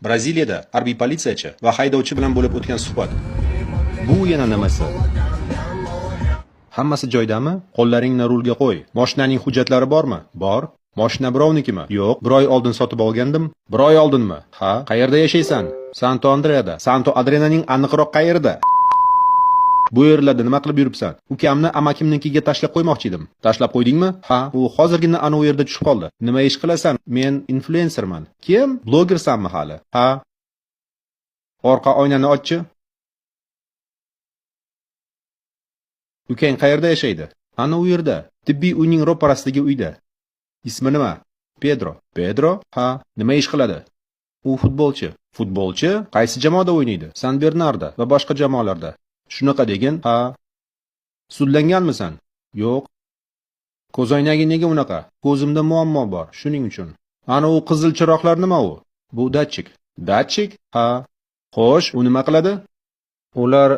Braziliyada harbiy politsiyachi va haydovchi bilan bo'lib o'tgan suhbat. Bu yana nimasi? Hammasi joydami? Qo'llaringni rulga qo'y. Mashinaning hujjatlari bormi? Bor. Mashina birovnikimi? Yo'q. Bir oy oldin sotib olgandim. Bir oy oldinmi? Ha. Qayerda yashaysan? Santo Andreada. Santo Andreaning aniqroq qayerida? Bu yerlarda nima qilib yuribsan? Ukamni amakimnikiga tashlab qo'ymoqchi edim. Tashlab qo'ydingmi? Ha, u hozirgina ana u yerda tushib qoldi. Nima ish qilasan? Men influencerman. Kim? Blogersanmi hali? Ha. Orqa oynani ochchi. Ukang qayerda yashaydi? Ana u yerda. Tibbiy uyning ro'parasidagi uyda. Ismi nima? Pedro. Pedro? Ha, nima ish qiladi? U futbolchi. Futbolchi? Qaysi jamoada o'ynaydi? San Bernardo va boshqa jamoalarda. Shunaqa degin? Ha. Sudlanganmisan? Yo'q. Ko'zoynagi nega unaqa? Ko'zimda muammo bor, shuning uchun. Ana u qizil chiroqlar nima u? Bu datchik. Datchik? Ha. Xo'sh, u nima qiladi? Ular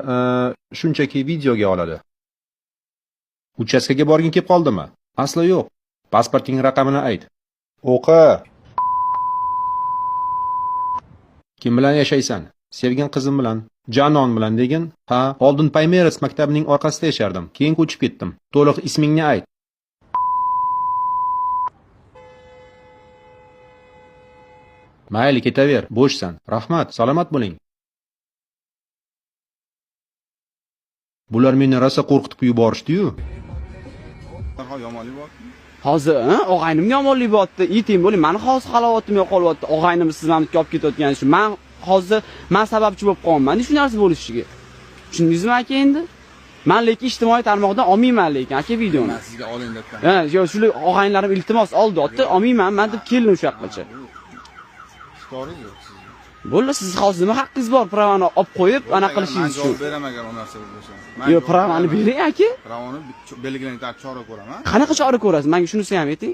shunchaki videoga oladi. Uchastkaga borgin kelib qoldimi? Aslo yo'q. Pasporting raqamini ayt. O'qi. Kim bilan yashaysan? Sevgan qizim bilan. Janon bilan degin? Ha, oldin Palmeiras maktabining orqasida yashardim. Keyin ko'chib ketdim. To'liq ismingni ayt. Mayli, ketaver. Bo'shsan. Rahmat, salomat bo'ling. Bular meni rosa qo'rqitib yuborishdi-yu. Hozir, og'aynimga yomonlik bo'lyapti. Iting bo'ling, meni hozir halovatim yo'qolyapti. Og'aynim siz meni olib ketayotgan shu. Men sababchi bo'lib qolman. Shu narsa bo'lishiga. Tushundingizmi aka endi? Men lekin ijtimoiy tarmoqdan olmayman lekin aka videoni. Men sizga oling debman. Ha, yo'q, shu og'aynlarim iltimos oldi-otdi, olmayman. Men deb keldim o'sha yoqqacha. Shikoringiz yo'q sizga. Bo'ldi, siz hozir nima haqqingiz bor? Pravani olib qo'yib, ana qilishingiz shu. Men javob beraman agar u narsa bo'lsa. Yo'q, pravani bering aka. Pravani belgilangan chora ko'raman. Qanaqa chora ko'rasiz? Menga shunisi ham ayting.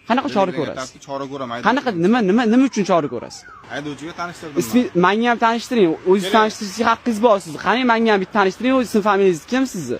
Qanaqa chora ko'rasiz? Chora ko'raman. Qanaqa nima uchun chora ko'rasiz? Haydovchiga tanishtirdim. Menga ham tanishtiring. O'zingiz tanishtirishga haqqingiz bor siz. Qani menga ham bitta tanishtiring, o'zingiz familiyangiz kim sizni?